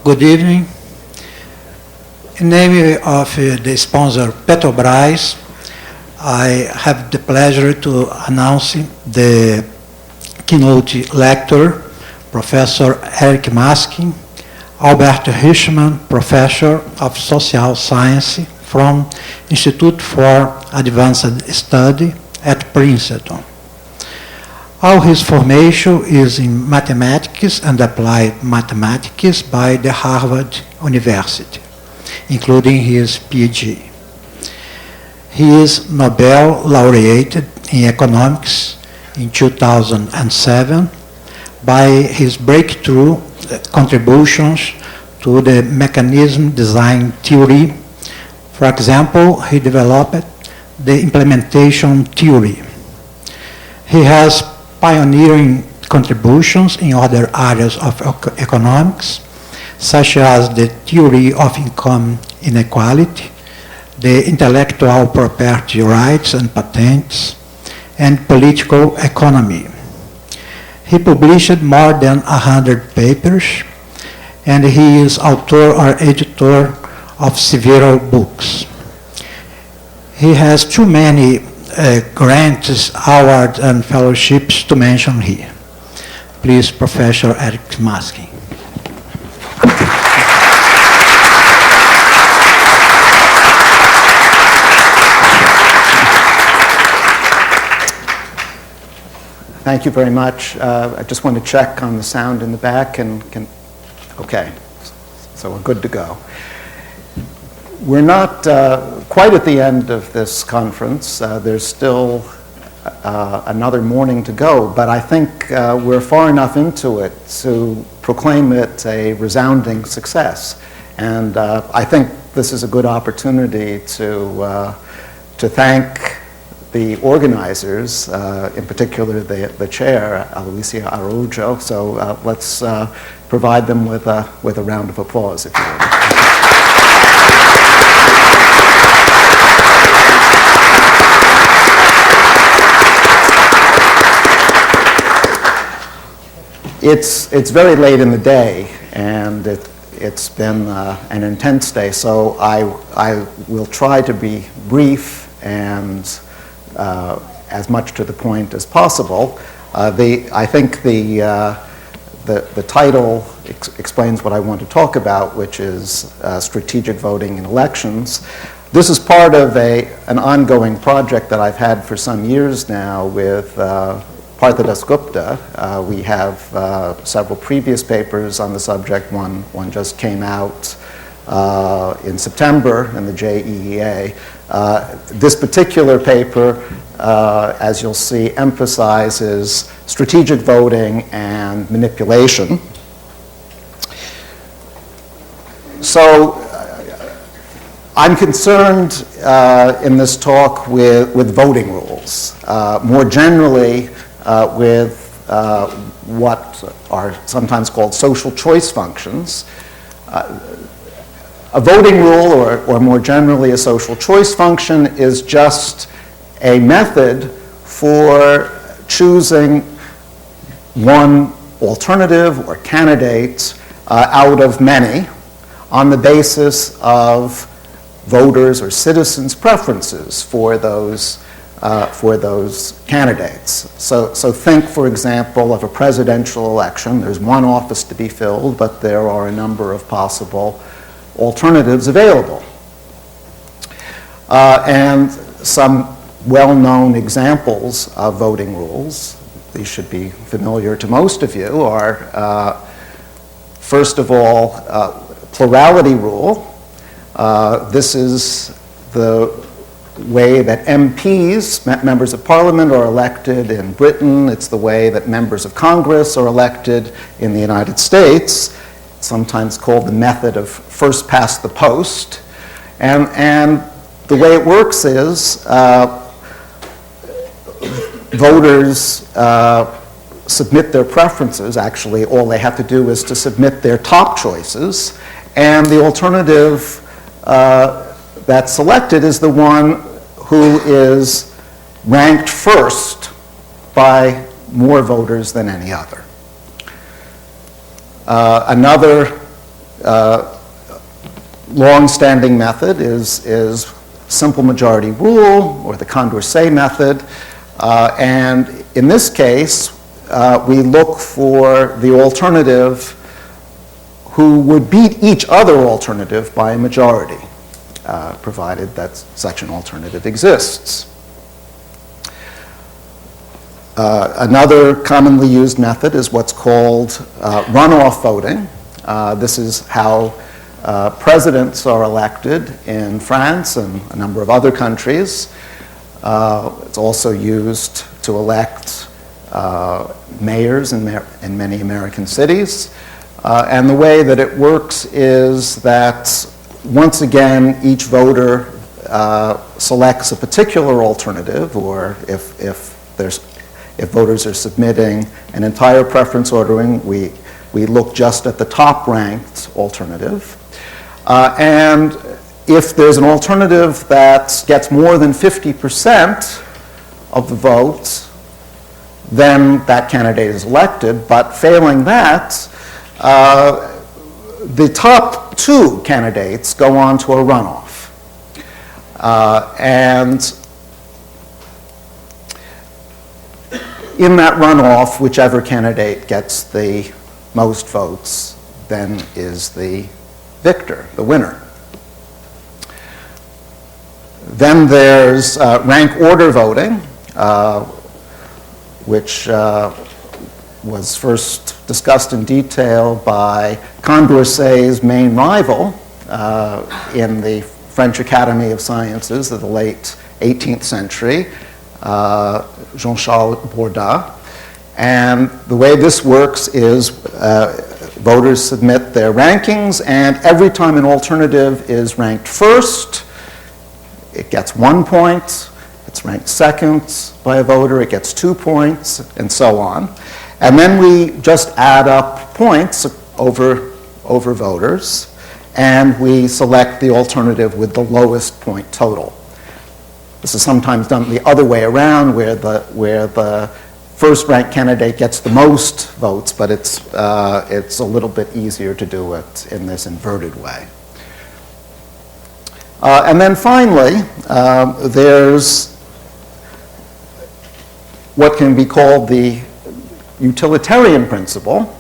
Good evening. In name of the sponsor Petrobras, I have the pleasure to announce the keynote lecturer, Professor Eric Maskin, Albert Hirschman, Professor of Social Science from Institute for Advanced Study at Princeton. All his formation is in mathematics and applied mathematics by the Harvard University, including his PhD. He is Nobel laureate in economics in 2007 by his breakthrough contributions to the mechanism design theory. For example, he developed the implementation theory. He has pioneering contributions in other areas of economics, such as the theory of income inequality, the intellectual property rights and patents, and political economy. He published more than 100 papers, and he is author or editor of several books. He has too many grants, awards, and fellowships to mention here. Please, Professor Eric Maskin. Thank you very much. I just want to check on the sound in the back okay, so we're good to go. We're not quite at the end of this conference. There's still another morning to go, but I think we're far enough into it to proclaim it a resounding success. And I think this is a good opportunity to thank the organizers, in particular the chair, Alicia Araujo. So let's provide them with a round of applause, if you will. It's very late in the day, and it's been an intense day, so I will try to be brief and as much to the point as possible. I think the title explains what I want to talk about, which is strategic voting in elections. This is part of an ongoing project that I've had for some years now with Partha Dasgupta. We have several previous papers on the subject. One just came out in September in the JEEA. This particular paper, as you'll see, emphasizes strategic voting and manipulation. So I'm concerned in this talk with voting rules. More generally, with what are sometimes called social choice functions. A voting rule, or more generally a social choice function, is just a method for choosing one alternative or candidate out of many on the basis of voters' or citizens' preferences for those candidates. So think, for example, of a presidential election. There's one office to be filled, but there are a number of possible alternatives available. And some well-known examples of voting rules, these should be familiar to most of you, are first of all, plurality rule. This is the way that MPs, members of parliament, are elected in Britain. It's the way that members of Congress are elected in the United States, sometimes called the method of first past the post. And the way it works is voters submit their preferences. Actually, all they have to do is to submit their top choices, and the alternative that's selected is the one who is ranked first by more voters than any other. Another long-standing method is simple majority rule, or the Condorcet method. And in this case, we look for the alternative who would beat each other alternative by a majority, provided that such an alternative exists. Another commonly used method is what's called runoff voting. This is how presidents are elected in France and a number of other countries. It's also used to elect mayors in many American cities. And the way that it works is that once again, each voter selects a particular alternative, or if voters are submitting an entire preference ordering, we look just at the top-ranked alternative. And if there's an alternative that gets more than 50% of the votes, then that candidate is elected. But failing that, the top two candidates go on to a runoff. And in that runoff, whichever candidate gets the most votes then is the victor, the winner. Then there's rank order voting, which was first discussed in detail by Condorcet's main rival in the French Academy of Sciences of the late 18th century, Jean-Charles Borda. And the way this works is voters submit their rankings, and every time an alternative is ranked first, it gets 1 point. It's ranked second by a voter, it gets 2 points, and so on. And then we just add up points over voters, and we select the alternative with the lowest point total. This is sometimes done the other way around, where the first-ranked candidate gets the most votes, but it's a little bit easier to do it in this inverted way. And then finally, there's what can be called the Utilitarian Principle.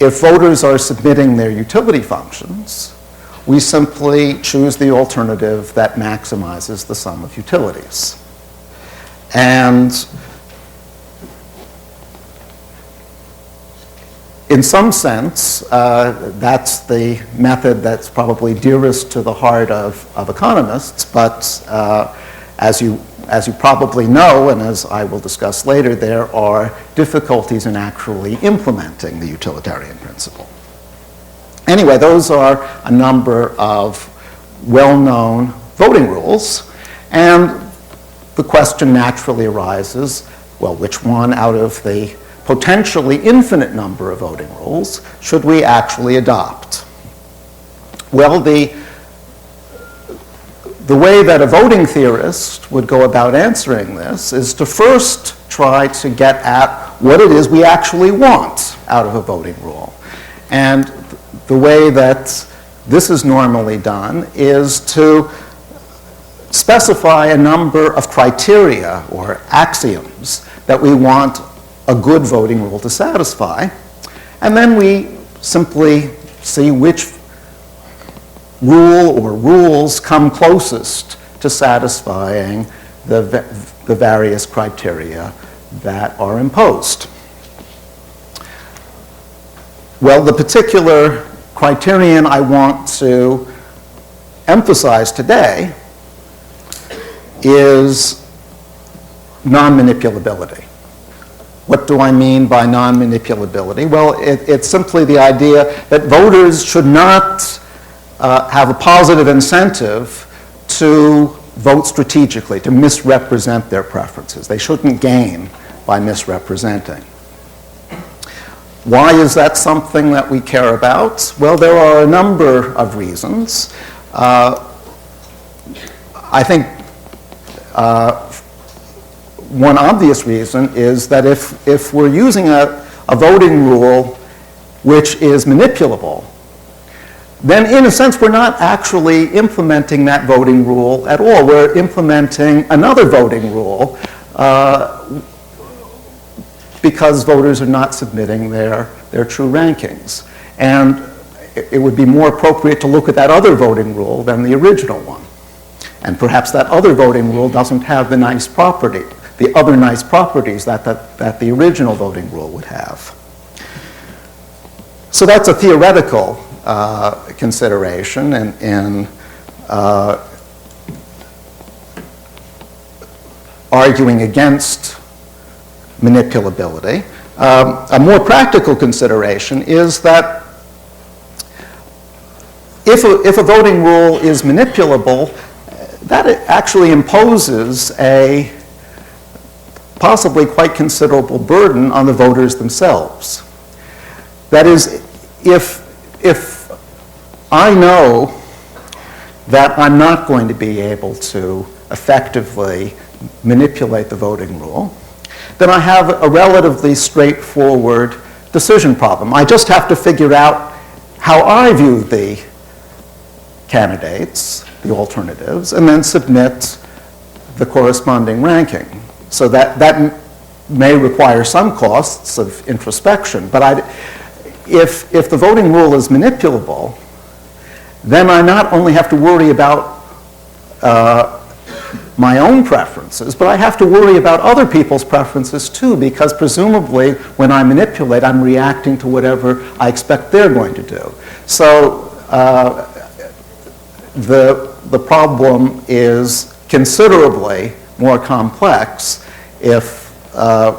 If voters are submitting their utility functions, we simply choose the alternative that maximizes the sum of utilities. And in some sense, that's the method that's probably dearest to the heart of economists, but as you probably know, and as I will discuss later, there are difficulties in actually implementing the utilitarian principle. Anyway, those are a number of well-known voting rules, and the question naturally arises, well, which one out of the potentially infinite number of voting rules should we actually adopt? Well, the way that a voting theorist would go about answering this is to first try to get at what it is we actually want out of a voting rule. And the way that this is normally done is to specify a number of criteria or axioms that we want a good voting rule to satisfy. And then we simply see which rule or rules come closest to satisfying the various criteria that are imposed. Well, the particular criterion I want to emphasize today is non-manipulability. What do I mean by non-manipulability? Well, it's simply the idea that voters should not have a positive incentive to vote strategically, to misrepresent their preferences. They shouldn't gain by misrepresenting. Why is that something that we care about? Well, there are a number of reasons. I think one obvious reason is that if we're using a a voting rule which is manipulable, then in a sense we're not actually implementing that voting rule at all. We're implementing another voting rule because voters are not submitting their true rankings. And it would be more appropriate to look at that other voting rule than the original one. And perhaps that other voting rule doesn't have the nice property, the other nice properties that the original voting rule would have. So that's a theoretical consideration in arguing against manipulability. A more practical consideration is that if a voting rule is manipulable, that it actually imposes a possibly quite considerable burden on the voters themselves. That is, if I know that I'm not going to be able to effectively manipulate the voting rule, then I have a relatively straightforward decision problem. I just have to figure out how I view the candidates, the alternatives, and then submit the corresponding ranking. So that may require some costs of introspection, but if the voting rule is manipulable, then I not only have to worry about my own preferences, but I have to worry about other people's preferences too, because presumably when I manipulate, I'm reacting to whatever I expect they're going to do. So the problem is considerably more complex if a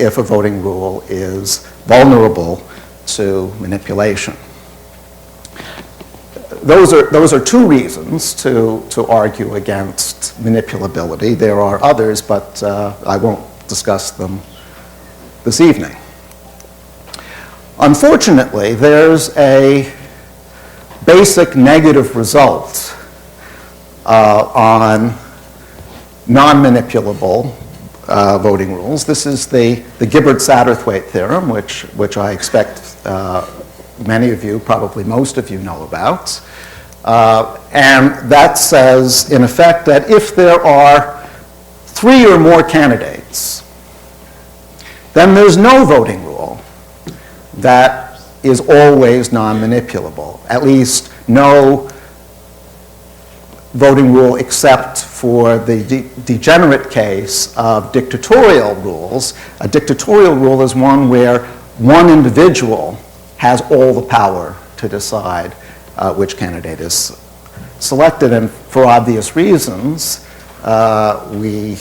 voting rule is vulnerable to manipulation. Those are two reasons to argue against manipulability. There are others, but I won't discuss them this evening. Unfortunately, there's a basic negative result on non-manipulable voting rules. This is the Gibbard-Satterthwaite theorem, which I expect many of you, probably most of you, know about. And that says, in effect, that if there are 3 or more candidates, then there's no voting rule that is always non-manipulable, at least no voting rule except for the degenerate case of dictatorial rules. A dictatorial rule is one where one individual has all the power to decide which candidate is selected, and for obvious reasons, we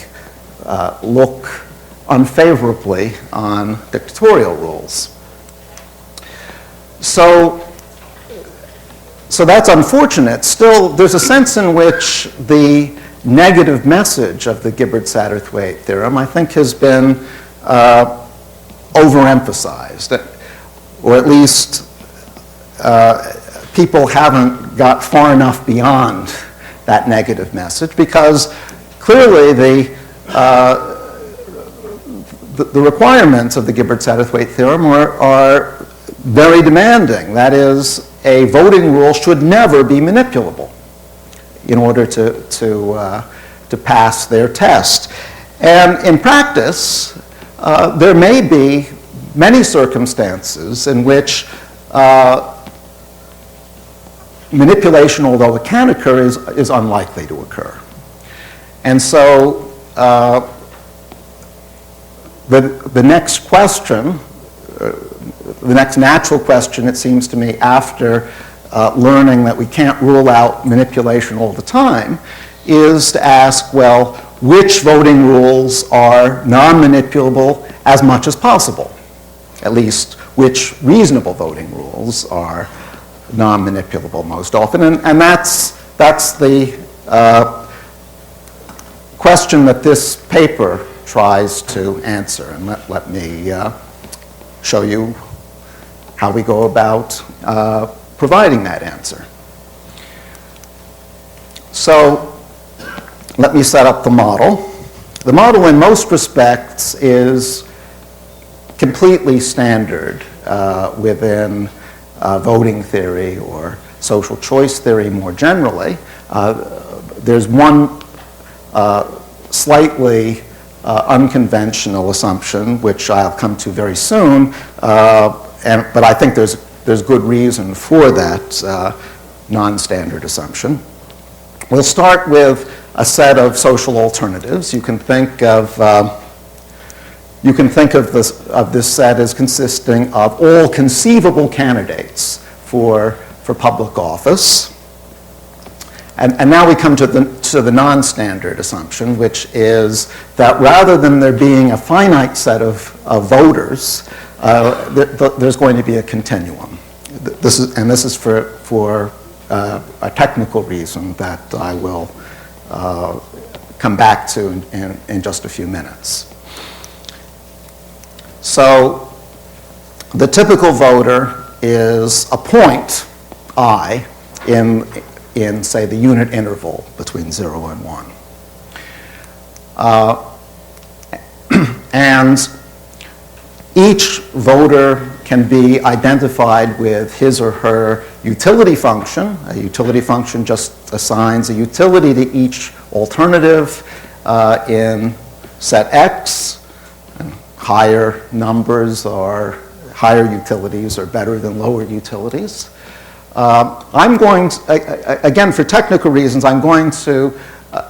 look unfavorably on dictatorial rules. So that's unfortunate. Still, there's a sense in which the negative message of the Gibbard-Satterthwaite theorem, I think, has been overemphasized, or at least people haven't got far enough beyond that negative message, because clearly the requirements of the Gibbard-Satterthwaite theorem are very demanding. That is, a voting rule should never be manipulable in order to pass their test. And in practice, there may be many circumstances in which manipulation, although it can occur, is unlikely to occur. And so the next question, the next natural question, it seems to me, after learning that we can't rule out manipulation all the time, is to ask, well, which voting rules are non-manipulable as much as possible? At least, which reasonable voting rules are non-manipulable most often? And that's the question that this paper tries to answer. And let me show you how we go about providing that answer. So let me set up the model. The model in most respects is completely standard within voting theory or social choice theory more generally. There's one slightly unconventional assumption, which I'll come to very soon, but I think there's good reason for that non-standard assumption. We'll start with a set of social alternatives. You can think of this set as consisting of all conceivable candidates for public office. And now we come to the non-standard assumption, which is that rather than there being a finite set of voters, there's going to be a continuum. This is for a technical reason that I will come back to in just a few minutes. So the typical voter is a point I in say the unit interval between 0 and 1. And each voter can be identified with his or her utility function. A utility function just assigns a utility to each alternative in set X. And higher numbers or higher utilities are better than lower utilities. I'm going to, again, for technical reasons, I'm going to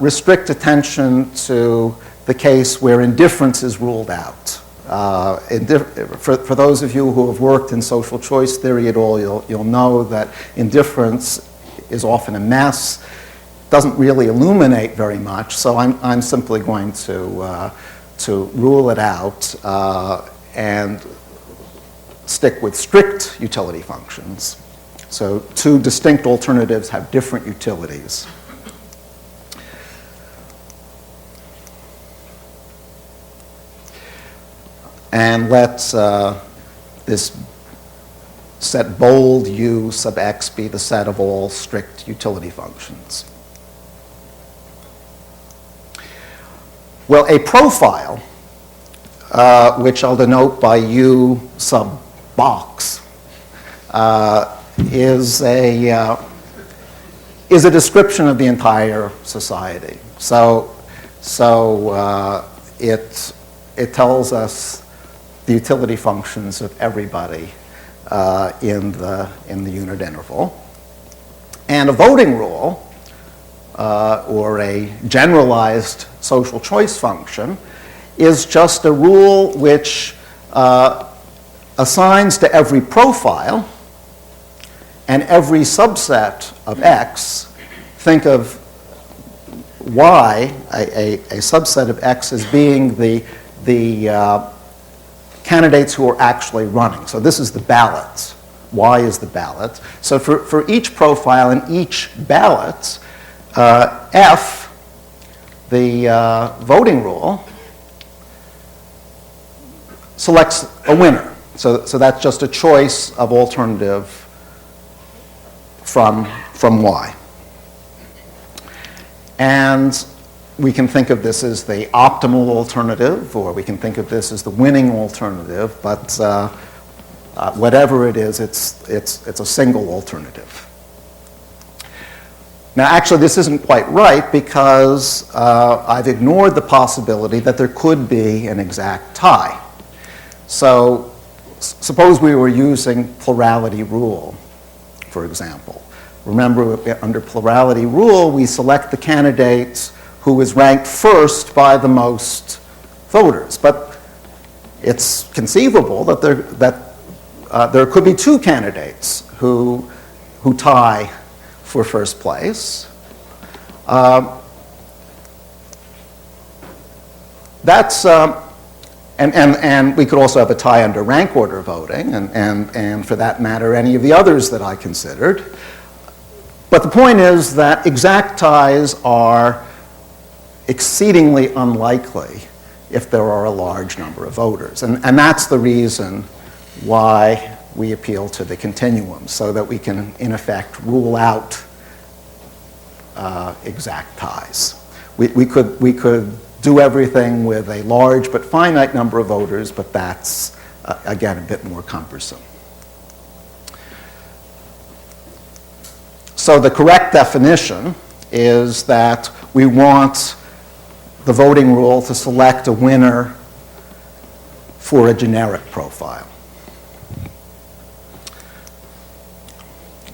restrict attention to the case where indifference is ruled out. For those of you who have worked in social choice theory at all, you'll know that indifference is often a mess, doesn't really illuminate very much, so I'm simply going to rule it out and stick with strict utility functions. So two distinct alternatives have different utilities. And let this set bold U sub X be the set of all strict utility functions. Well, a profile, which I'll denote by U sub box, is a description of the entire society. So it tells us the utility functions of everybody in the unit interval. And a voting rule, or a generalized social choice function, is just a rule which assigns to every profile and every subset of X. Think of Y, a subset of X, as being the candidates who are actually running. So this is the ballot. Y is the ballot. So for each profile and each ballot, F, the voting rule, selects a winner. So that's just a choice of alternative from Y. And we can think of this as the optimal alternative, or we can think of this as the winning alternative, but whatever it is, it's a single alternative. Now, actually, this isn't quite right because I've ignored the possibility that there could be an exact tie. So suppose we were using plurality rule, for example. Remember, under plurality rule, we select the candidate who is ranked first by the most voters. But it's conceivable that there could be two candidates who tie for first place. And we could also have a tie under rank order voting, and for that matter, any of the others that I considered. But the point is that exact ties are exceedingly unlikely if there are a large number of voters. And that's the reason why we appeal to the continuum, so that we can, in effect, rule out exact ties. We could do everything with a large but finite number of voters, but that's again, a bit more cumbersome. So the correct definition is that we want the voting rule to select a winner for a generic profile.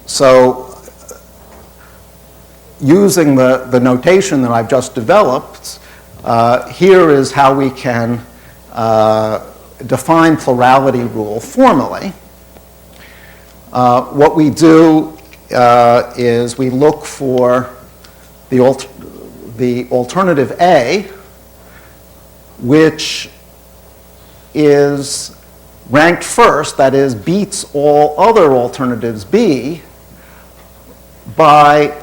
So using the notation that I've just developed, here is how we can define plurality rule formally. What we do is we look for the alternative A, which is ranked first, that is, beats all other alternatives B by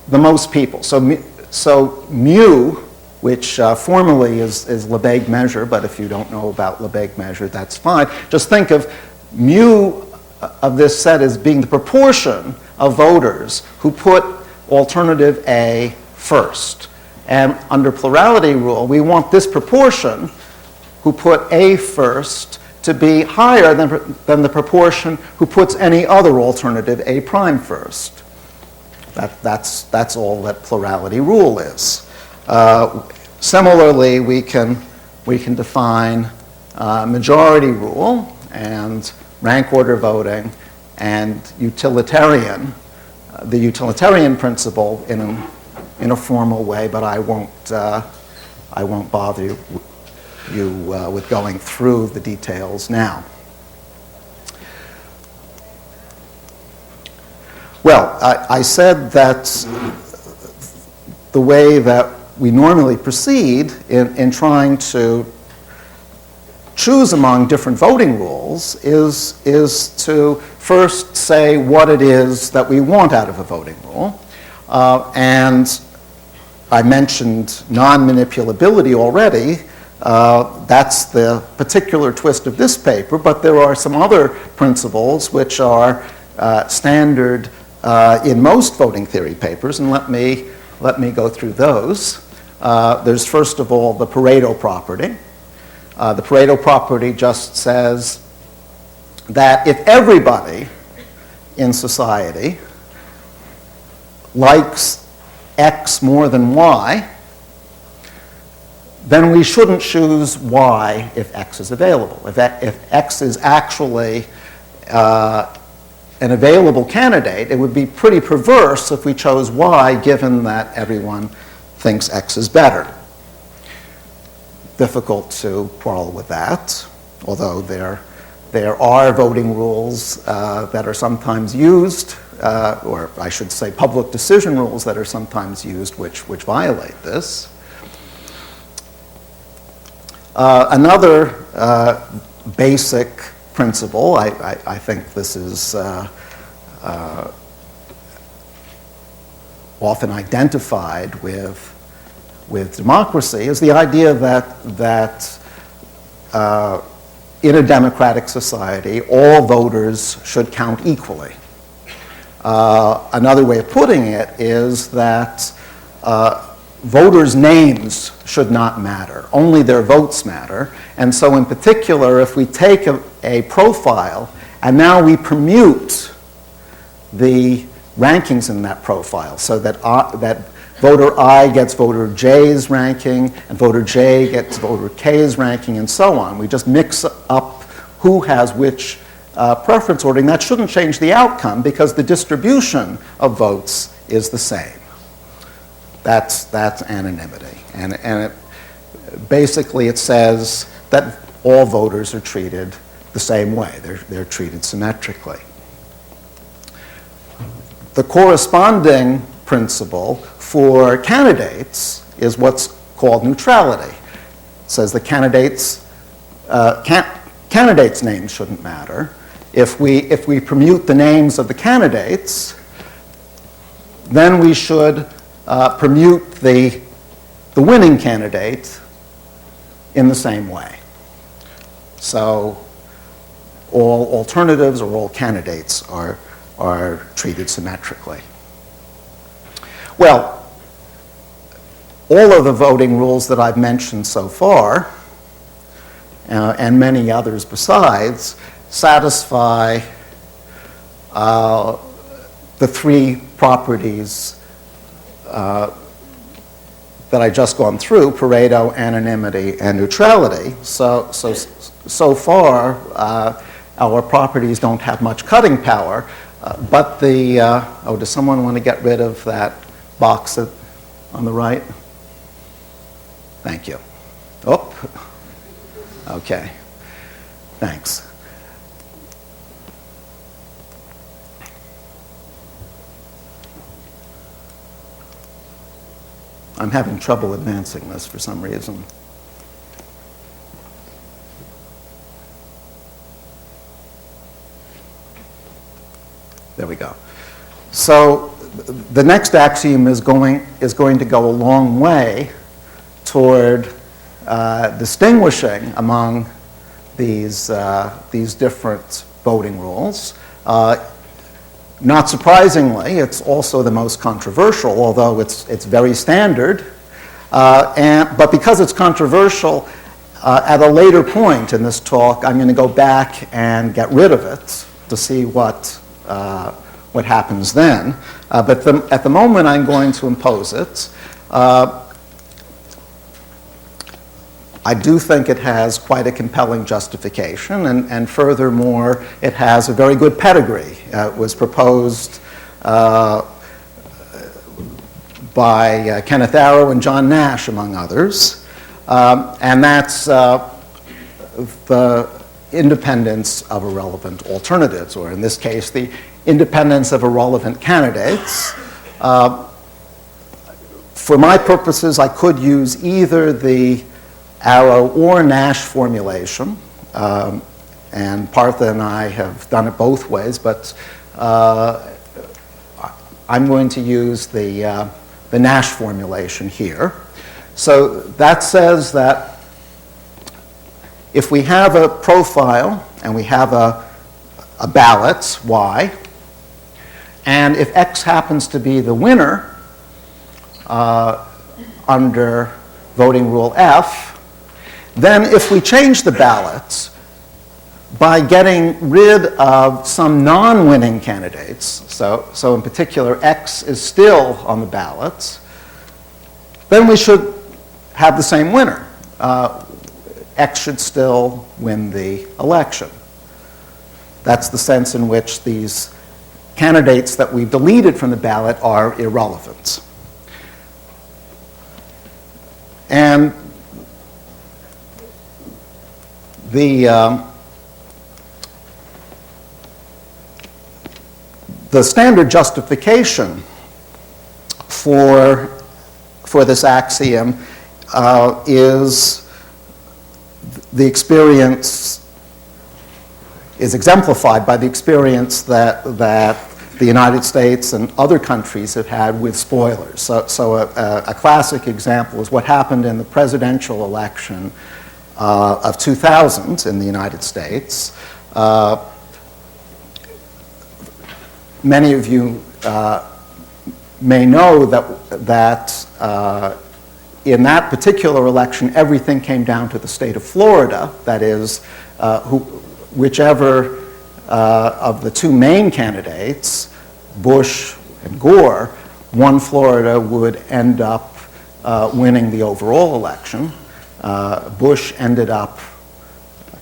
the most people. So mu, which formally is Lebesgue measure, but if you don't know about Lebesgue measure, that's fine. Just think of mu of this set as being the proportion of voters who put alternative A first. And under plurality rule, we want this proportion who put A first to be higher than the proportion who puts any other alternative A prime first. That's all that plurality rule is. Similarly, we can define majority rule and rank order voting and utilitarian, the utilitarian principle in a formal way, but I won't bother you with going through the details now. Well, I said that the way that we normally proceed in trying to choose among different voting rules is to first say what it is that we want out of a voting rule. And I mentioned non-manipulability already. That's the particular twist of this paper, but there are some other principles which are standard in most voting theory papers, and let me go through those. There's first of all the Pareto property. The Pareto property just says that if everybody in society likes X more than Y, then we shouldn't choose Y if X is available. If X is actually an available candidate, it would be pretty perverse if we chose Y given that everyone thinks X is better. Difficult to quarrel with that, although there are voting rules that are sometimes used, or I should say public decision rules that are sometimes used which violate this. Another basic principle, I think this is often identified with democracy, is the idea that in a democratic society, all voters should count equally. Another way of putting it is that voters' names should not matter. Only their votes matter. And so in particular, if we take a profile and now we permute the rankings in that profile so that voter I gets voter J's ranking and voter J gets voter K's ranking and so on. We just mix up who has which preference ordering. That shouldn't change the outcome because the distribution of votes is the same. That's anonymity. And basically it says that all voters are treated the same way. They're treated symmetrically. The corresponding principle for candidates is what's called neutrality. It says the candidates' names shouldn't matter. If we permute the names of the candidates, then we should permute the winning candidate in the same way. So all alternatives or all candidates are treated symmetrically. Well, all of the voting rules that I've mentioned so far and many others besides, satisfy the three properties that I just gone through: Pareto, anonymity, and neutrality. So far, our properties don't have much cutting power, but the, oh, does someone want to get rid of that box on the right? Thank you. Oh, okay, thanks. I'm having trouble advancing this for some reason. There we go. So the next axiom is going to go a long way toward distinguishing among these different voting rules. Not surprisingly, it's also the most controversial, although it's very standard. But because it's controversial, at a later point in this talk, I'm going to go back and get rid of it to see what happens then. But at the moment, I'm going to impose it. I do think it has quite a compelling justification, and furthermore, it has a very good pedigree. It was proposed by Kenneth Arrow and John Nash, among others, and that's the independence of irrelevant alternatives, or in this case, the independence of irrelevant candidates. For my purposes, I could use either the Arrow or Nash formulation, and Partha and I have done it both ways, but I'm going to use the Nash formulation here. So that says that if we have a profile and we have a ballot, Y, and if X happens to be the winner under voting rule F, then if we change the ballots by getting rid of some non-winning candidates, so in particular X is still on the ballots, then we should have the same winner. X should still win the election. That's the sense in which these candidates that we've deleted from the ballot are irrelevant. And the standard justification for this axiom is the experience, is exemplified by the experience that the United States and other countries have had with spoilers. So a classic example is what happened in the presidential election of 2000 in the United States. Many of you may know that in that particular election, everything came down to the state of Florida. That is, whichever of the two main candidates, Bush and Gore, won Florida would end up winning the overall election. Bush ended up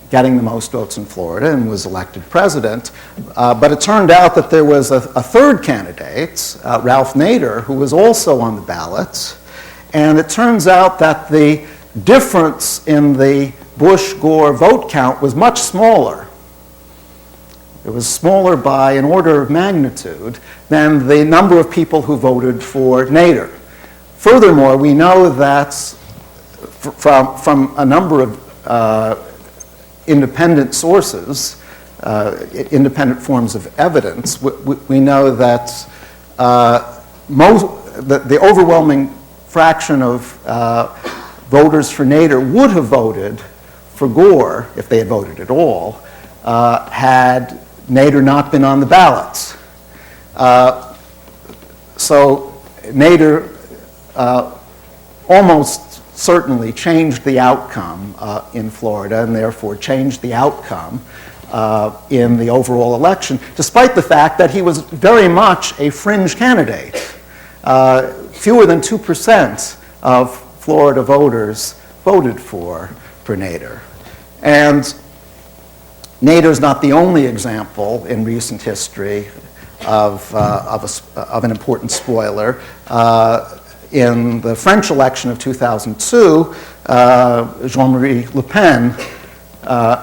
getting the most votes in Florida and was elected president. But it turned out that there was a third candidate, Ralph Nader, who was also on the ballot. And it turns out that the difference in the Bush-Gore vote count was much smaller. It was smaller by an order of magnitude than the number of people who voted for Nader. Furthermore, we know that from a number of independent sources, independent forms of evidence, we know that the overwhelming fraction of voters for Nader would have voted for Gore, if they had voted at all, had Nader not been on the ballots. So Nader almost certainly changed the outcome in Florida and therefore changed the outcome in the overall election, despite the fact that he was very much a fringe candidate. Fewer than 2% of Florida voters voted for Nader. And Nader's not the only example in recent history of an important spoiler. In the French election of 2002, Jean-Marie Le Pen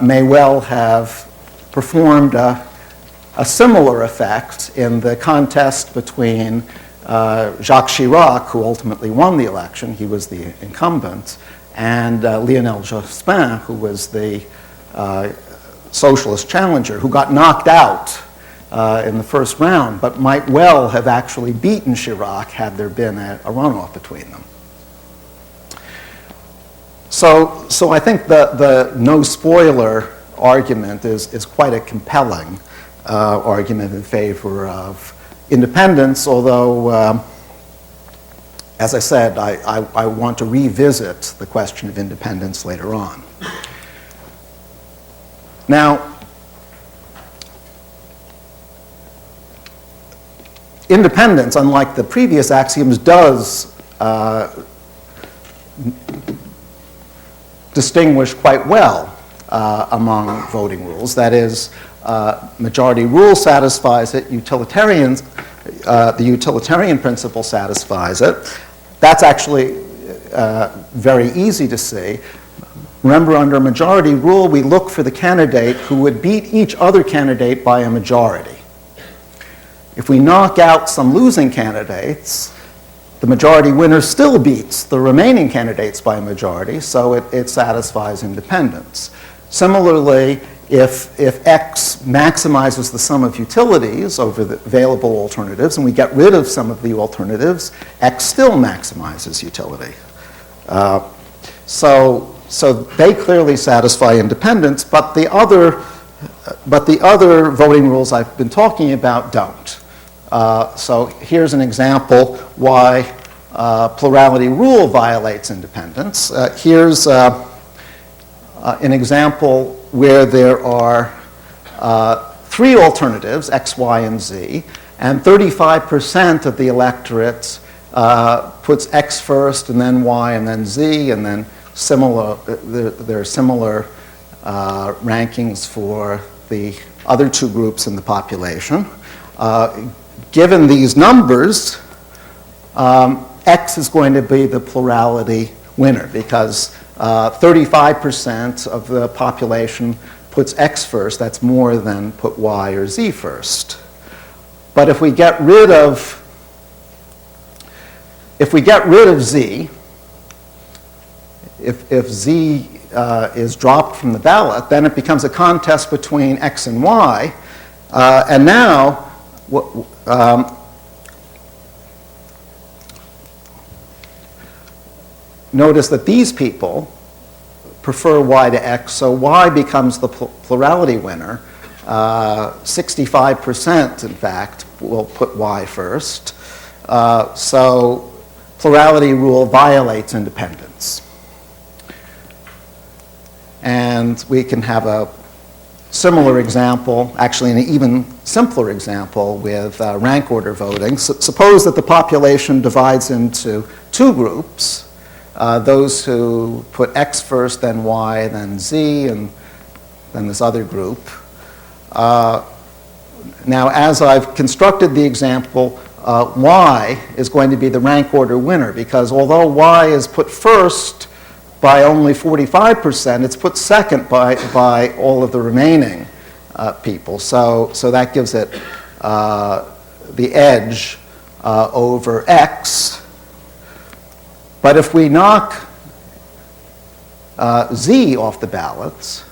may well have performed a similar effect in the contest between Jacques Chirac, who ultimately won the election, he was the incumbent, and Lionel Jospin, who was the socialist challenger, who got knocked out in the first round, but might well have actually beaten Chirac had there been a runoff between them. So I think the no spoiler argument is quite a compelling argument in favor of independence, although, as I said, I want to revisit the question of independence later on. Now, independence, unlike the previous axioms, does distinguish quite well among voting rules. That is, majority rule satisfies it, the utilitarian principle satisfies it. That's actually very easy to see. Remember, under majority rule, we look for the candidate who would beat each other candidate by a majority. If we knock out some losing candidates, the majority winner still beats the remaining candidates by a majority, so it satisfies independence. Similarly, if X maximizes the sum of utilities over the available alternatives and we get rid of some of the alternatives, X still maximizes utility. So they clearly satisfy independence, but the other voting rules I've been talking about don't. So here's an example why plurality rule violates independence. Here's an example where there are three alternatives, X, Y, and Z, and 35% of the electorate puts X first, and then Y, and then Z, and then there are similar rankings for the other two groups in the population. Given these numbers, X is going to be the plurality winner because 35% of the population puts X first. That's more than put Y or Z first. But if we get rid of Z, if Z is dropped from the ballot, then it becomes a contest between X and Y, and now notice that these people prefer Y to X, so Y becomes the plurality winner. 65%, in fact, will put Y first. So plurality rule violates independence. And we can have a similar example, actually an even simpler example with rank order voting. Suppose that the population divides into two groups. Those who put X first, then Y, then Z, and then this other group. Now, as I've constructed the example, Y is going to be the rank order winner because although Y is put first by only 45%, it's put second by all of the remaining people. So that gives it the edge over X. But if we knock Z off the ballots,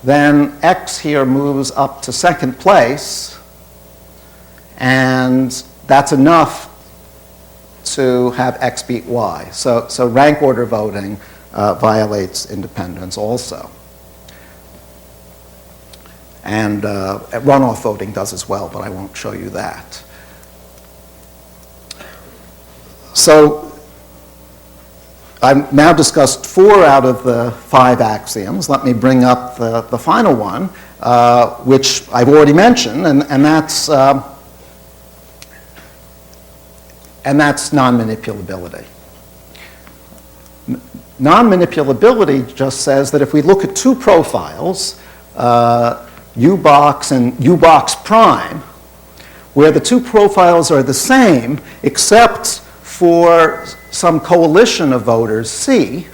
then X here moves up to second place, and that's enough to have X beat Y. So rank order voting violates independence also. And runoff voting does as well, but I won't show you that. So I've now discussed 4 out of the 5 axioms. Let me bring up the final one, which I've already mentioned, and that's non-manipulability. Non-manipulability just says that if we look at 2 profiles, U box and U box prime, where the 2 profiles are the same except for some coalition of voters, C.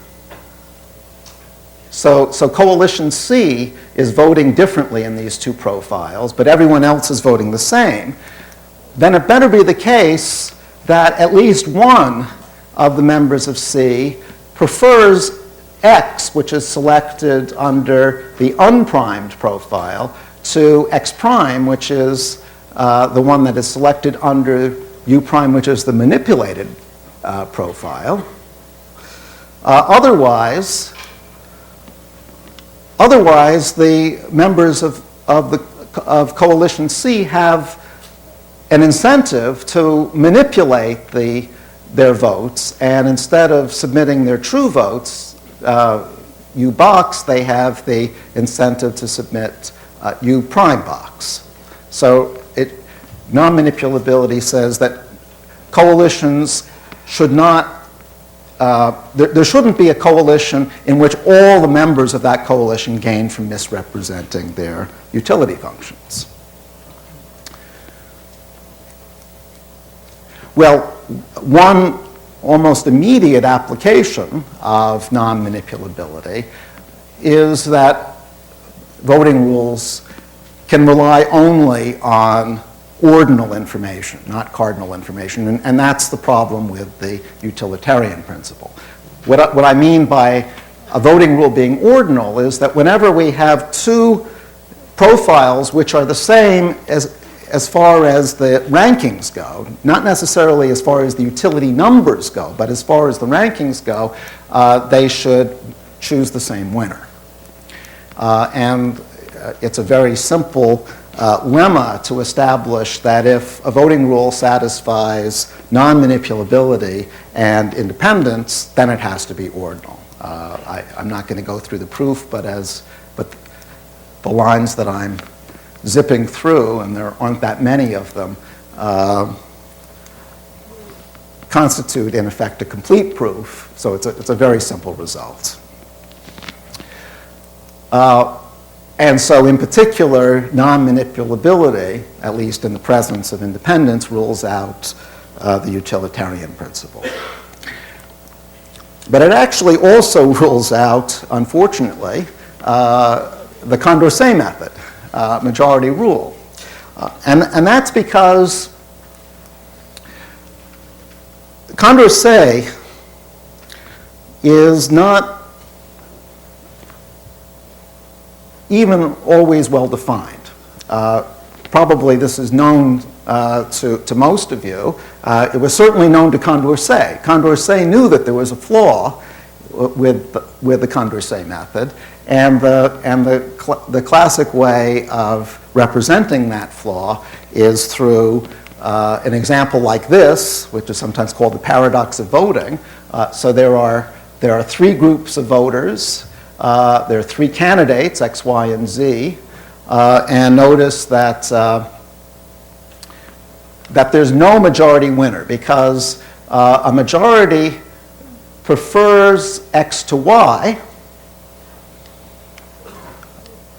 So coalition C is voting differently in these 2 profiles, but everyone else is voting the same. Then it better be the case that at least one of the members of C prefers X, which is selected under the unprimed profile, to X prime, which is the one that is selected under U prime, which is the manipulated profile. Otherwise, the members of coalition C have an incentive to manipulate their votes, and instead of submitting their true votes, U box, they have the incentive to submit U prime box. So non-manipulability says that coalitions should not, there shouldn't be a coalition in which all the members of that coalition gain from misrepresenting their utility functions. Well, one almost immediate application of non-manipulability is that voting rules can rely only on ordinal information, not cardinal information, and that's the problem with the utilitarian principle. What I mean by a voting rule being ordinal is that whenever we have 2 profiles which are the same as far as the rankings go, not necessarily as far as the utility numbers go, but as far as the rankings go, they should choose the same winner. And it's a very simple lemma to establish that if a voting rule satisfies non-manipulability and independence, then it has to be ordinal. I'm not going to go through the proof, but the lines that I'm zipping through, and there aren't that many of them, constitute, in effect, a complete proof. So it's a very simple result. And so, in particular, non-manipulability, at least in the presence of independence, rules out the utilitarian principle. But it actually also rules out, unfortunately, the Condorcet method, majority rule. And that's because Condorcet is not even always well defined. Probably this is known to most of you. It was certainly known to Condorcet. Condorcet knew that there was a flaw with the Condorcet method, and the classic way of representing that flaw is through an example like this, which is sometimes called the paradox of voting. So there are 3 groups of voters. There are 3 candidates, X, Y, and Z, and notice that there's no majority winner because a majority prefers X to Y,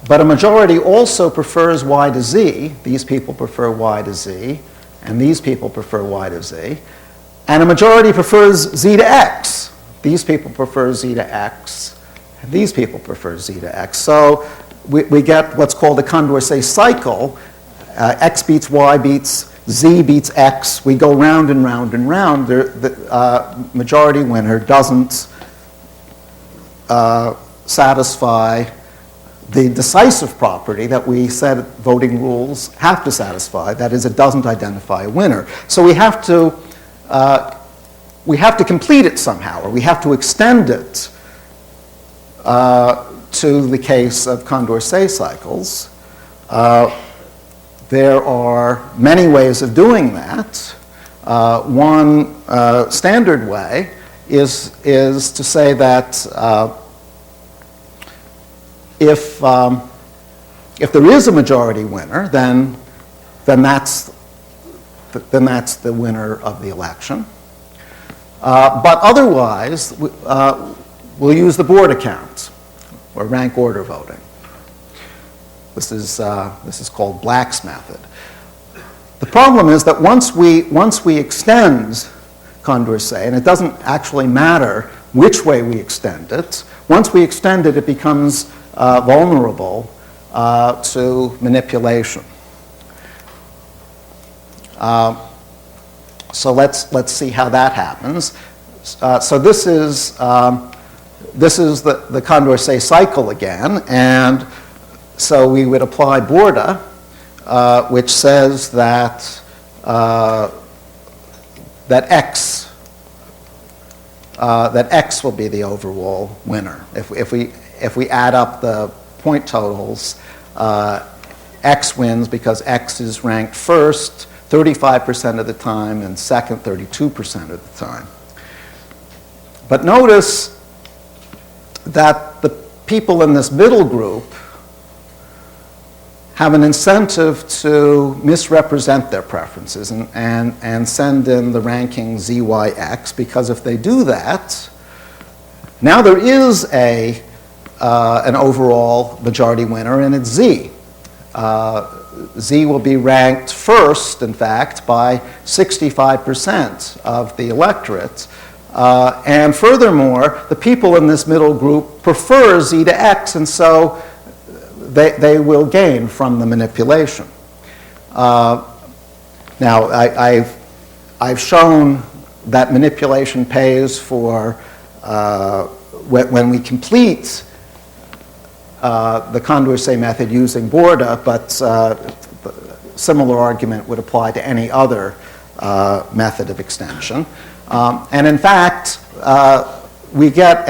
but a majority also prefers Y to Z. These people prefer Y to Z, and these people prefer Y to Z. And a majority prefers Z to X. These people prefer Z to X. And these people prefer Z to X. So we get what's called a Condorcet cycle. X beats Y beats Z beats X. We go round and round and round. The majority winner doesn't satisfy the decisive property that we said voting rules have to satisfy. That is, it doesn't identify a winner. So we have to complete it somehow, or we have to extend it to the case of Condorcet cycles. There are many ways of doing that. One standard way is to say that if there is a majority winner, then that's the winner of the election. But otherwise, we'll use the board account, or rank order voting. This is called Black's method. The problem is that once we extend Condorcet, and it doesn't actually matter which way we extend it, once we extend it, it becomes vulnerable to manipulation. So let's see how that happens. So this is the Condorcet cycle again, and so we would apply BORDA, which says that that X will be the overall winner. If we add up the point totals, X wins because X is ranked first 35% of the time and second 32% of the time. But notice that the people in this middle group have an incentive to misrepresent their preferences and send in the ranking ZYX, because if they do that, now there is an overall majority winner, and it's Z. Z will be ranked first, in fact, by 65% of the electorate. And furthermore, the people in this middle group prefer Z to X, and so they will gain from the manipulation. Now, I've shown that manipulation pays for when we complete the Condorcet method using BORDA, but similar argument would apply to any other method of extension. And in fact, we get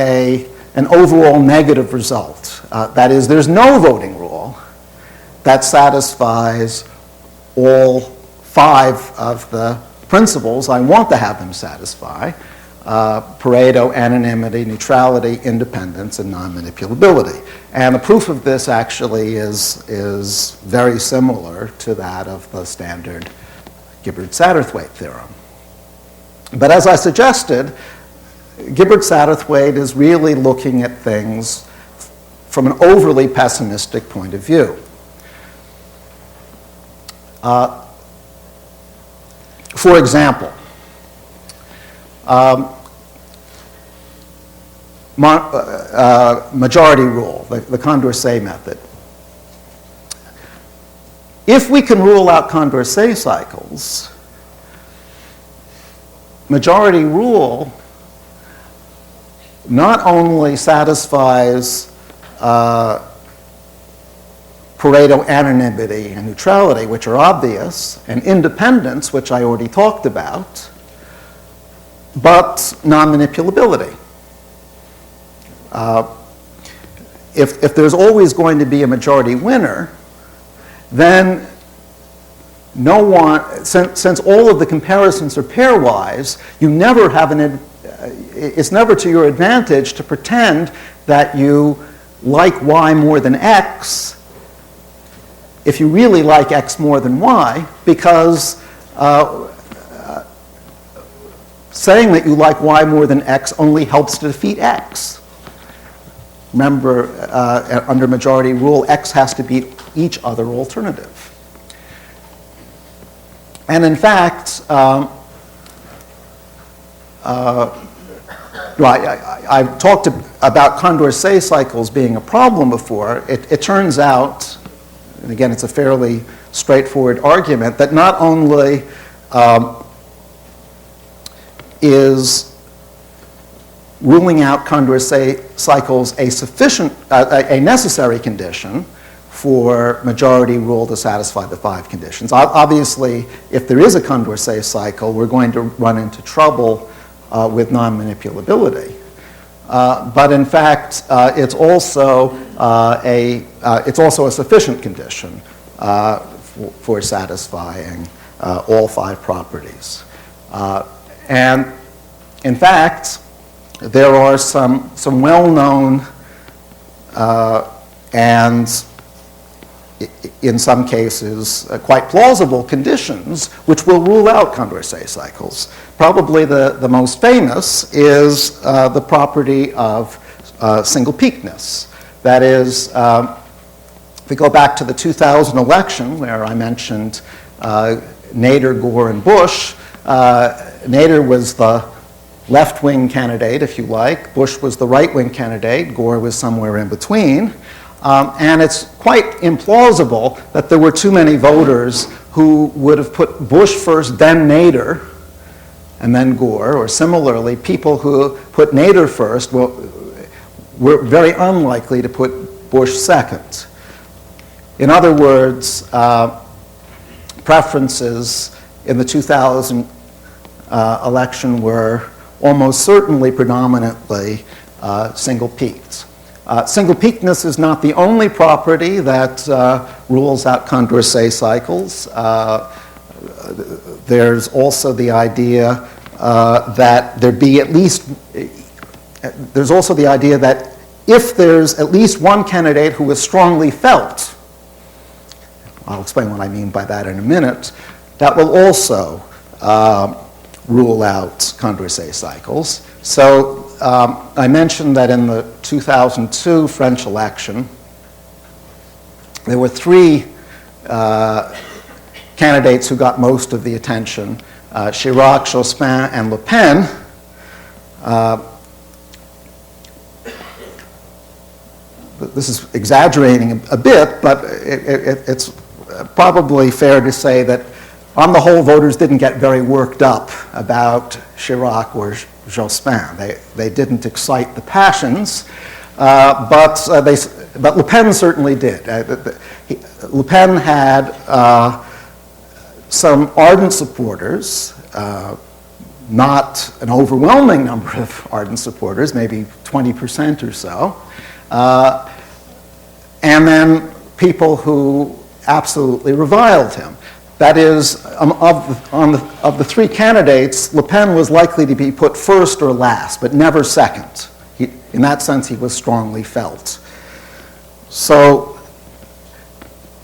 an overall negative result. That is, there's no voting rule that satisfies all 5 of the principles I want to have them satisfy: Pareto, anonymity, neutrality, independence, and non-manipulability. And the proof of this actually is very similar to that of the standard Gibbard-Satterthwaite theorem. But as I suggested, Gibbard-Satterthwaite is really looking at things from an overly pessimistic point of view. For example, majority rule, the Condorcet method. If we can rule out Condorcet cycles, majority rule not only satisfies Pareto, anonymity, and neutrality, which are obvious, and independence, which I already talked about, but non-manipulability. If there's always going to be a majority winner, then no one, since all of the comparisons are pairwise, you never have it's never to your advantage to pretend that you like Y more than X if you really like X more than Y, because saying that you like Y more than X only helps to defeat X. Remember, under majority rule, X has to beat each other alternative. And in fact, I've talked about Condorcet cycles being a problem before. It turns out, and again, it's a fairly straightforward argument, that not only is ruling out Condorcet cycles a necessary condition for majority rule to satisfy the 5 conditions. Obviously, if there is a Condorcet cycle, we're going to run into trouble with non-manipulability. But in fact, it's also a sufficient condition for satisfying all 5 properties. And in fact, there are some well-known and in some cases quite plausible conditions which will rule out Condorcet cycles. Probably the most famous is the property of single peakness. That is, if we go back to the 2000 election where I mentioned Nader, Gore, and Bush, Nader was the left-wing candidate, if you like. Bush was the right-wing candidate. Gore was somewhere in between. And it's quite implausible that there were too many voters who would have put Bush first, then Nader, and then Gore. Or similarly, people who put Nader first were very unlikely to put Bush second. In other words, preferences in the 2000 election were almost certainly predominantly single-peaked. Single-peakedness is not the only property that rules out Condorcet cycles. There's also the idea that there be at least, there's also the idea that if there's at least one candidate who is strongly felt, I'll explain what I mean by that in a minute, that will also rule out Condorcet cycles. So I mentioned that in the 2002 French election, there were three candidates who got most of the attention, Chirac, Jospin, and Le Pen. This is exaggerating a bit, but it's probably fair to say that on the whole, voters didn't get very worked up about Chirac or Jospin. They didn't excite the passions, but Le Pen certainly did. Le Pen had some ardent supporters, not an overwhelming number of ardent supporters, maybe 20% or so, and then people who absolutely reviled him. That is, of the three candidates, Le Pen was likely to be put first or last, but never second. In that sense, he was strongly felt. So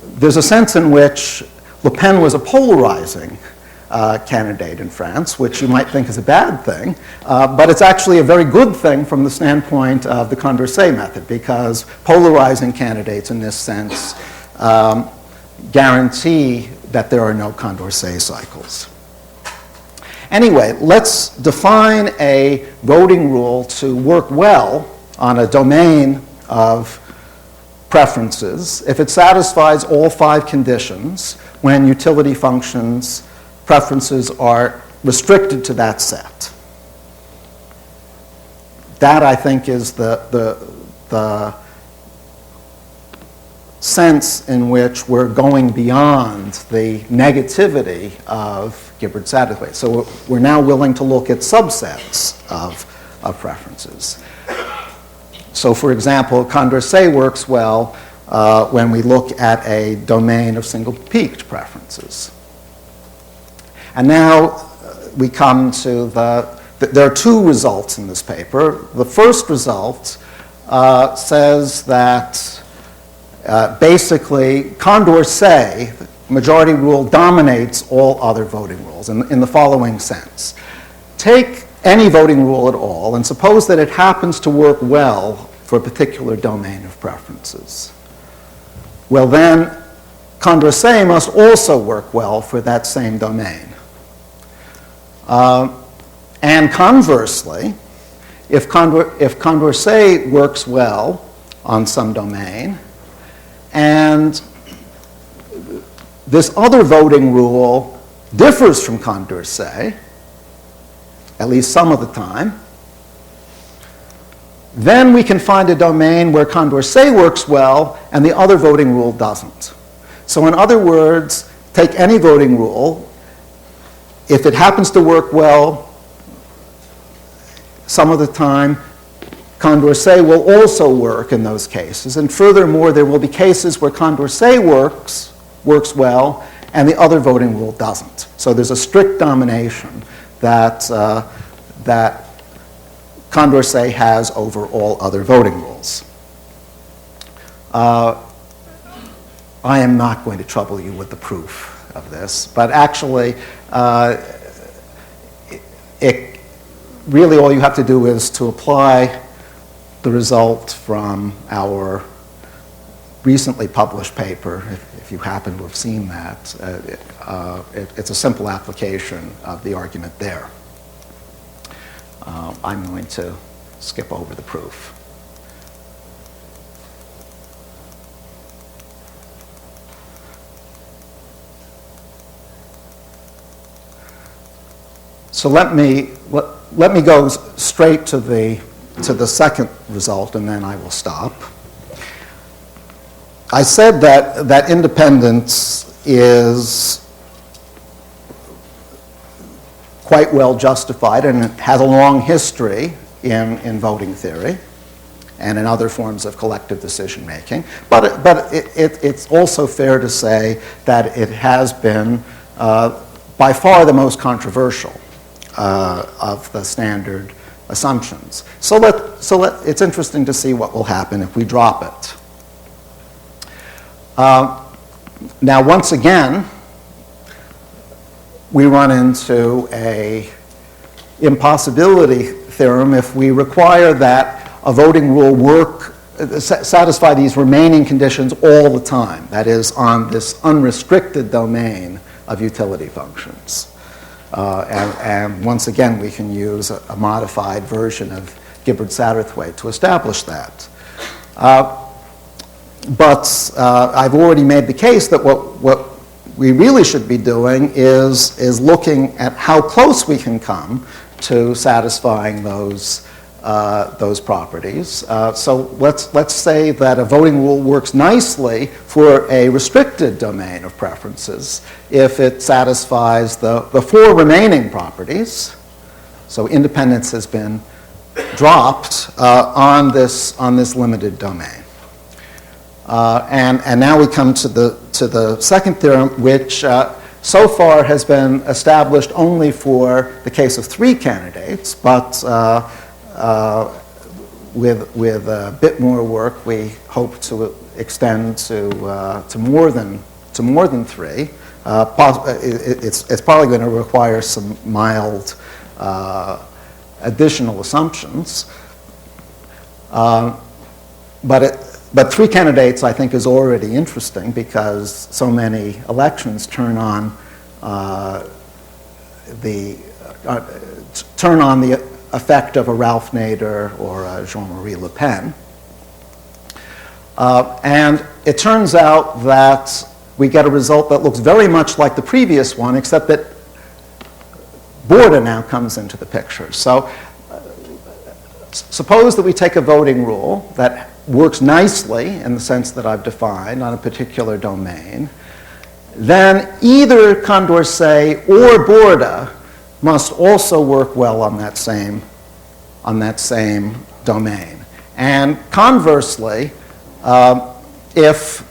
there's a sense in which Le Pen was a polarizing candidate in France, which you might think is a bad thing, but it's actually a very good thing from the standpoint of the Condorcet method, because polarizing candidates in this sense guarantee that there are no Condorcet cycles. Anyway, let's define a voting rule to work well on a domain of preferences if it satisfies all 5 conditions when utility functions preferences are restricted to that set. That, I think, is the sense in which we're going beyond the negativity of Gibbard satisfied. So we're now willing to look at subsets of preferences. So for example, Condorcet works well when we look at a domain of single-peaked preferences. And now we come to there are 2 results in this paper. The first result says that basically, Condorcet, majority rule, dominates all other voting rules in the following sense. Take any voting rule at all and suppose that it happens to work well for a particular domain of preferences. Well then, Condorcet must also work well for that same domain. And conversely, if Condorcet works well on some domain, and this other voting rule differs from Condorcet, at least some of the time, then we can find a domain where Condorcet works well and the other voting rule doesn't. So in other words, take any voting rule. If it happens to work well some of the time, Condorcet will also work in those cases. And furthermore, there will be cases where Condorcet works well and the other voting rule doesn't. So there's a strict domination that Condorcet has over all other voting rules. I am not going to trouble you with the proof of this, but actually, really all you have to do is to apply the result from our recently published paper, if you happen to have seen that. It's a simple application of the argument there. I'm going to skip over the proof. So let me go straight to the second result, and then I will stop. I said that independence is quite well justified, and it has a long history in voting theory and in other forms of collective decision making. But it's also fair to say that it has been by far the most controversial of the standard assumptions. So it's interesting to see what will happen if we drop it. Now, once again, we run into a impossibility theorem if we require that a voting rule satisfy these remaining conditions all the time, that is, on this unrestricted domain of utility functions. And once again, we can use a modified version of Gibbard-Satterthwaite to establish that. But I've already made the case that what we really should be doing is looking at how close we can come to satisfying those properties. So let's say that a voting rule works nicely for a restricted domain of preferences if it satisfies the four remaining properties. So independence has been dropped on this limited domain. And now we come to the second theorem, which so far has been established only for the case of three candidates, but with a bit more work, we hope to extend to more than three. It's probably going to require some mild additional assumptions, but three candidates, I think, is already interesting because so many elections turn on the effect of a Ralph Nader or a Jean-Marie Le Pen. And it turns out that we get a result that looks very much like the previous one, except that BORDA now comes into the picture. So suppose that we take a voting rule that works nicely in the sense that I've defined on a particular domain. Then either Condorcet or BORDA must also work well on that same domain. And conversely, if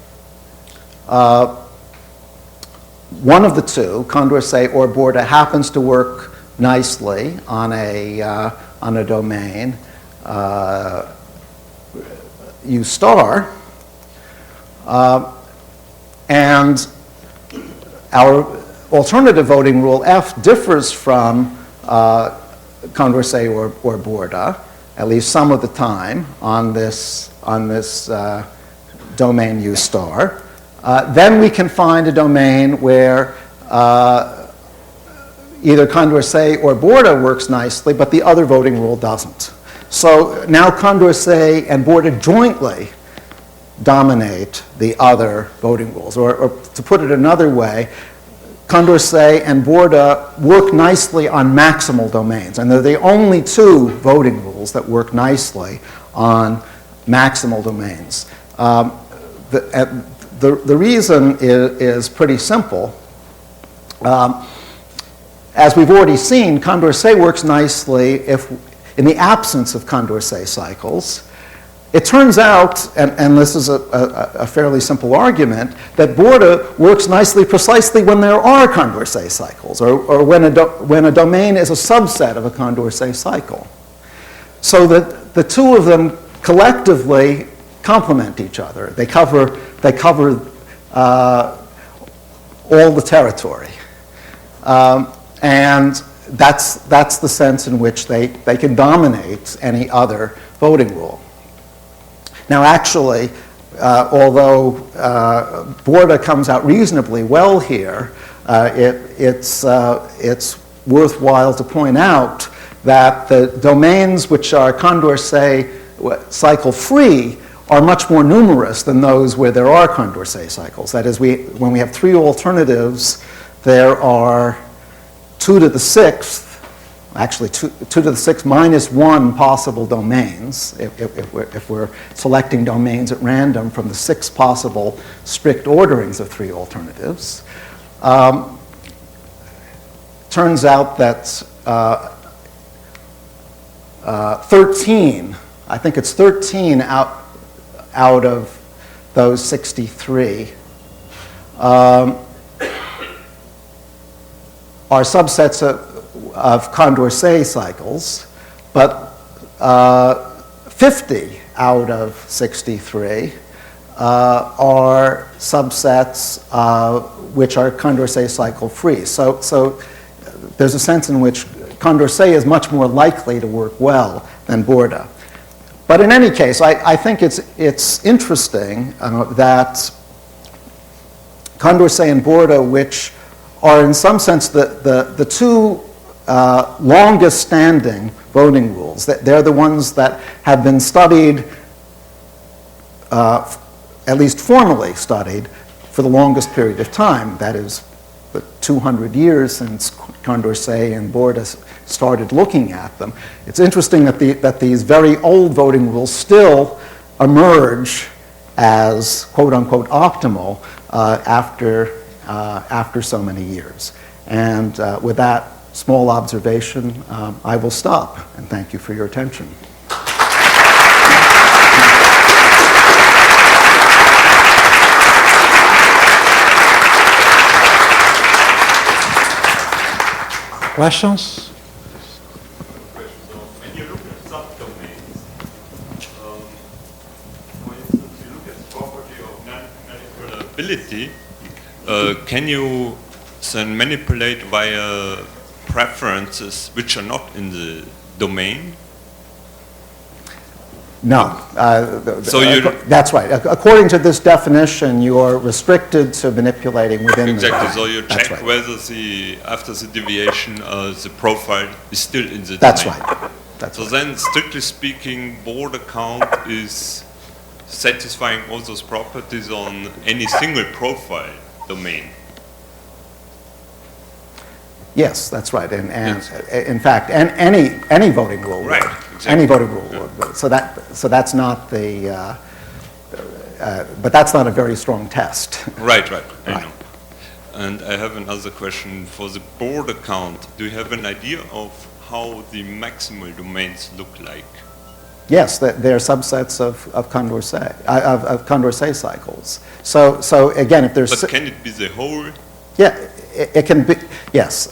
one of the two, Condorcet or BORDA, happens to work nicely on a domain U star, and our alternative voting rule F differs from Condorcet or BORDA, at least some of the time, on this domain U star. Then we can find a domain where either Condorcet or BORDA works nicely, but the other voting rule doesn't. So now Condorcet and BORDA jointly dominate the other voting rules. Or to put it another way, Condorcet and BORDA work nicely on maximal domains, and they're the only two voting rules that work nicely on maximal domains. The reason is pretty simple. As we've already seen, Condorcet works nicely in the absence of Condorcet cycles. It turns out, and this is a fairly simple argument, that BORDA works nicely precisely when there are Condorcet cycles, or when a domain is a subset of a Condorcet cycle. so that the two of them collectively complement each other. They cover all the territory. And that's the sense in which they can dominate any other voting rule. Now actually, although BORDA comes out reasonably well here, it's worthwhile to point out that the domains which are Condorcet cycle free are much more numerous than those where there are Condorcet cycles. That is, when we have three alternatives, there are 2 to the 6th, actually 2 to the 6th minus 1 possible domains, if we're selecting domains at random from the 6 possible strict orderings of 3 alternatives. Turns out that 13, I think it's 13 out of those 63 are subsets of Condorcet cycles, but 50 out of 63 are subsets which are Condorcet cycle free. So there's a sense in which Condorcet is much more likely to work well than BORDA. But in any case, I think it's interesting that Condorcet and BORDA, which are in some sense the two longest standing voting rules, they're the ones that have been studied, at least formally studied, for the longest period of time. That is, the 200 years since Condorcet and BORDA started looking at them. It's interesting that these very old voting rules still emerge as quote-unquote optimal after so many years. And with that small observation, I will stop, and thank you for your attention. Questions? When you look at subdomains, for instance, you look at the property of non-manipulability, can you then manipulate via preferences which are not in the domain? No. So that's right. According to this definition, you are restricted to manipulating within exactly. the So you check right. whether after the deviation, the profile is still in the That's domain. right. That's So right. then, strictly speaking, BORDA count is satisfying all those properties on any single profile domain. Yes, that's right. And Yes. in fact, any voting rule would. Right, exactly. Any voting rule Yeah. would. So that's not the, but that's not a very strong test. Right, I Right. know. And I have another question. For the BORDA count, do you have an idea of how the maximal domains look like? Yes, they're subsets of Condorcet, of Condorcet cycles. So again, if there's... But can it be the whole? Yeah, it can be, yes.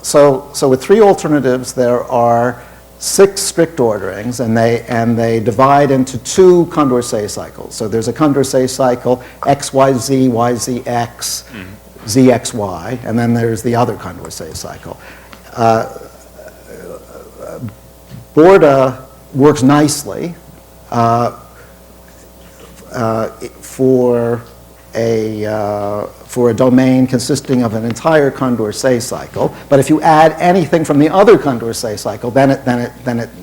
So with 3 alternatives, there are 6 strict orderings, and they divide into 2 Condorcet cycles. So there's a Condorcet cycle, XYZ, YZX, ZXY, and then there's the other Condorcet cycle. BORDA works nicely for a domain consisting of an entire Condorcet cycle, but if you add anything from the other Condorcet cycle, then it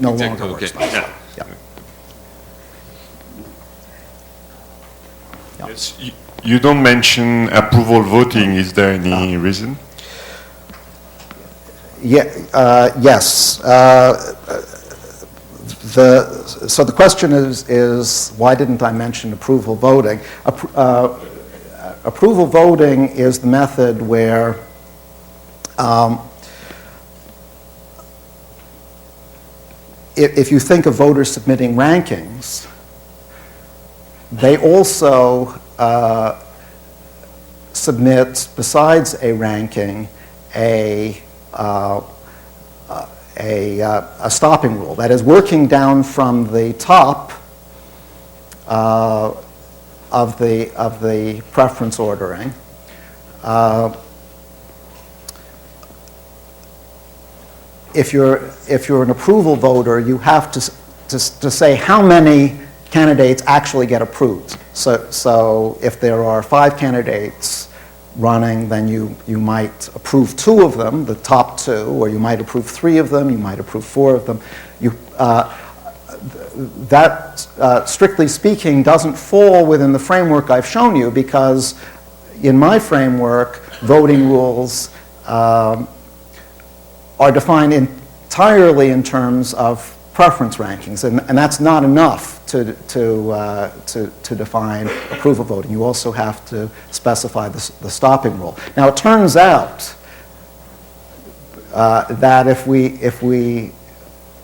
no longer works. Okay. nicely. Yeah. Yeah. Yes, you don't mention approval voting. Is there any reason? Yeah, yes. So the question is why didn't I mention approval voting? Approval voting is the method where if you think of voters submitting rankings, they also submit, besides a ranking, a stopping rule. That is, working down from the top of the preference ordering. If you're an approval voter, you have to say how many candidates actually get approved. So if there are 5 candidates running, then you might approve 2 of them, the top 2, or you might approve 3 of them, you might approve 4 of them. That, strictly speaking, doesn't fall within the framework I've shown you, because in my framework, voting rules are defined entirely in terms of preference rankings, and that's not enough to define approval voting. You also have to specify the stopping rule. Now, it turns out that if we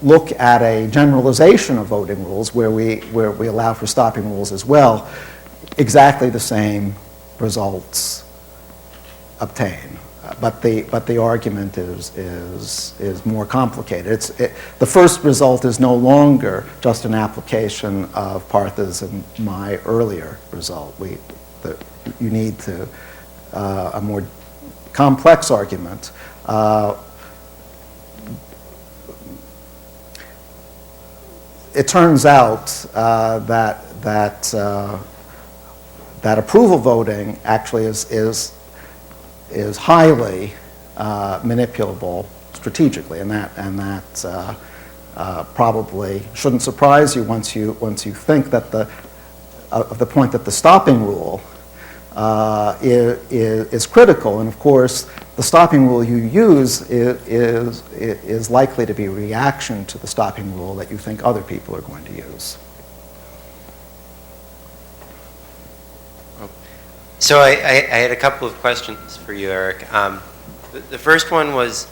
look at a generalization of voting rules where we allow for stopping rules as well, exactly the same results obtain. But the argument is more complicated. The first result is no longer just an application of Partha's and my earlier result. You need a more complex argument. It turns out that approval voting actually is highly manipulable strategically, and that probably shouldn't surprise you once you think that the point that the stopping rule is critical. And of course, the stopping rule you use is likely to be a reaction to the stopping rule that you think other people are going to use. So I had a couple of questions for you, Eric. The first one was,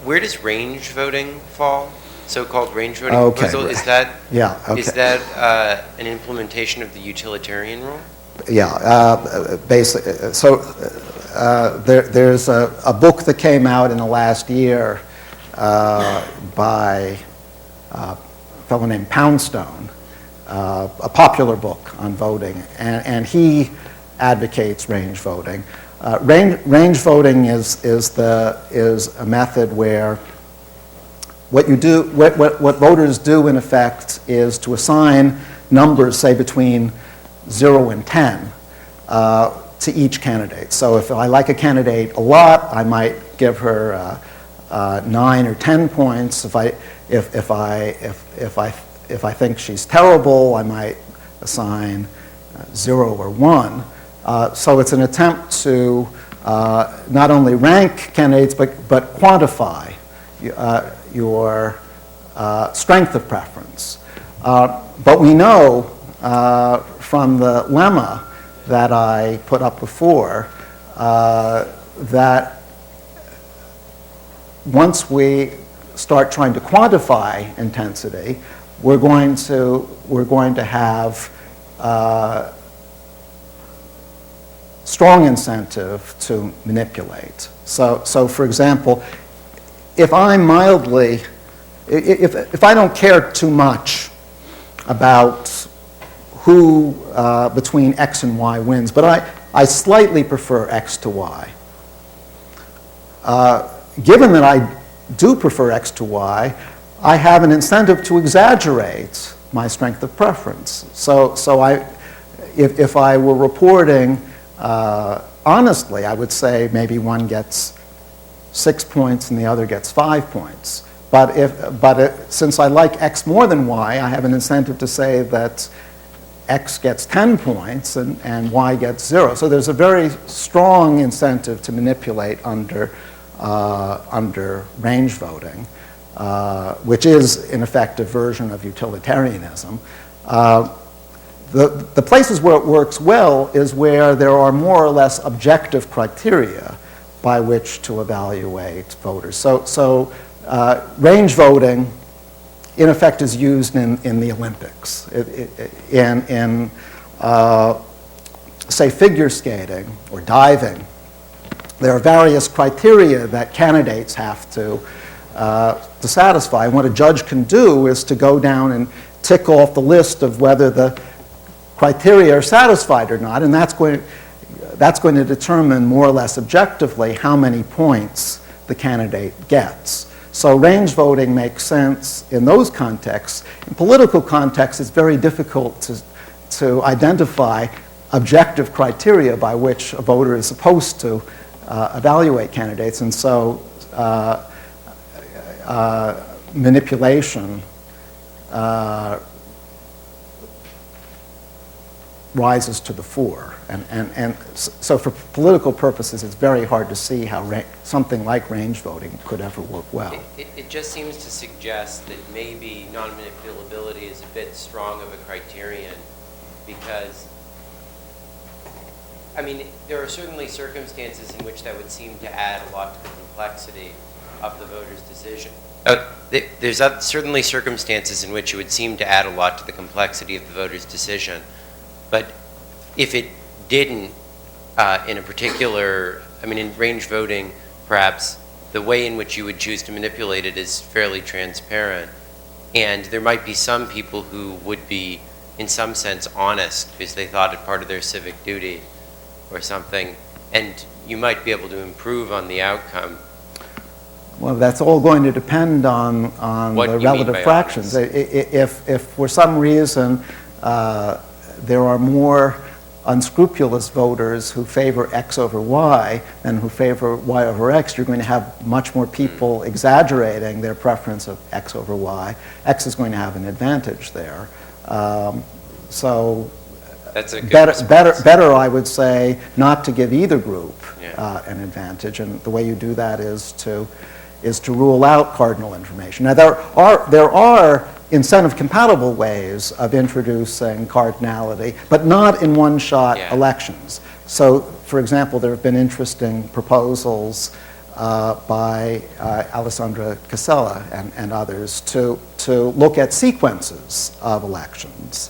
where does range voting fall? So-called range voting proposal? Right. Is that, okay. Is that an implementation of the utilitarian rule? Yeah, basically. So there's a book that came out in the last year by a fellow named Poundstone, a popular book on voting, and he advocates range voting. Range voting is a method where what voters do in effect is to assign numbers, say between 0 and 10, to each candidate. So if I like a candidate a lot, I might give her 9 or 10 points. If I think she's terrible, I might assign 0 or 1. So it's an attempt to not only rank candidates, but quantify your strength of preference. But we know from the lemma that I put up before that once we start trying to quantify intensity, we're going to have strong incentive to manipulate. So for example, if I'm mildly, if I don't care too much about who between X and Y wins, but I slightly prefer X to Y. Given that I do prefer X to Y, I have an incentive to exaggerate my strength of preference. So if I were reporting honestly, I would say maybe one gets 6 points and the other gets 5 points. But since I like X more than Y, I have an incentive to say that X gets 10 points and Y gets 0. So there's a very strong incentive to manipulate under range voting, which is in effect a version of utilitarianism. The places where it works well is where there are more or less objective criteria by which to evaluate voters. So range voting, in effect, is used in the Olympics. In say, figure skating or diving, there are various criteria that candidates have to to satisfy. And what a judge can do is to go down and tick off the list of whether the criteria are satisfied or not, and that's going to determine more or less objectively how many points the candidate gets. So range voting makes sense in those contexts. In political contexts, it's very difficult to identify objective criteria by which a voter is supposed to evaluate candidates, and so manipulation rises to the fore. And so for political purposes, it's very hard to see how something like range voting could ever work well. It just seems to suggest that maybe non-manipulability is a bit strong of a criterion because, I mean, there are certainly circumstances in which that would seem to add a lot to the complexity of the voter's decision. There's certainly circumstances in which it would seem to add a lot to the complexity of the voter's decision. But if it didn't, in a particular, I mean, in range voting, perhaps the way in which you would choose to manipulate it is fairly transparent. And there might be some people who would be, in some sense, honest because they thought it part of their civic duty or something. And you might be able to improve on the outcome. Well, that's all going to depend on the relative fractions. If for some reason there are more unscrupulous voters who favor X over Y than who favor Y over X, you're going to have much more people exaggerating their preference of X over Y. X is going to have an advantage there. So that's a good better, I would say, not to give either group an advantage. And the way you do that is to rule out cardinal information. Now, there are incentive-compatible ways of introducing cardinality, but not in one-shot elections. So, for example, there have been interesting proposals by Alessandra Casella and others to look at sequences of elections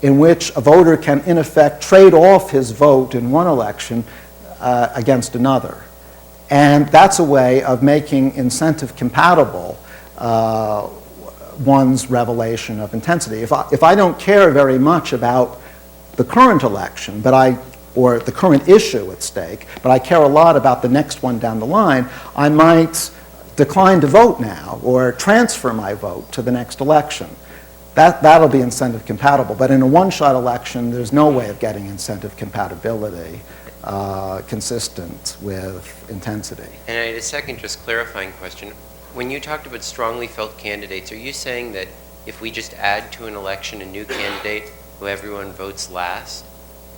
in which a voter can, in effect, trade off his vote in one election against another. And that's a way of making incentive-compatible one's revelation of intensity. If I don't care very much about the current election, or the current issue at stake, but I care a lot about the next one down the line, I might decline to vote now or transfer my vote to the next election. That'll be incentive compatible. But in a one-shot election, there's no way of getting incentive compatibility consistent with intensity. And I had a second just clarifying question. When you talked about strongly felt candidates, are you saying that if we just add to an election a new candidate who everyone votes last,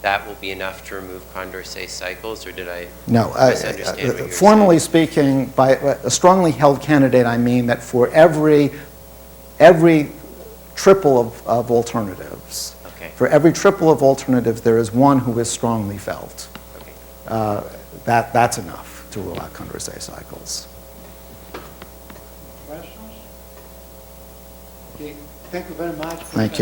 that will be enough to remove Condorcet cycles, or did I misunderstand what you're formally saying? speaking, by a strongly held candidate, I mean that for every triple of alternatives, for every triple of alternatives, there is one who is strongly felt. That's enough to rule out Condorcet cycles. Questions? Okay, thank you very much. Thank you.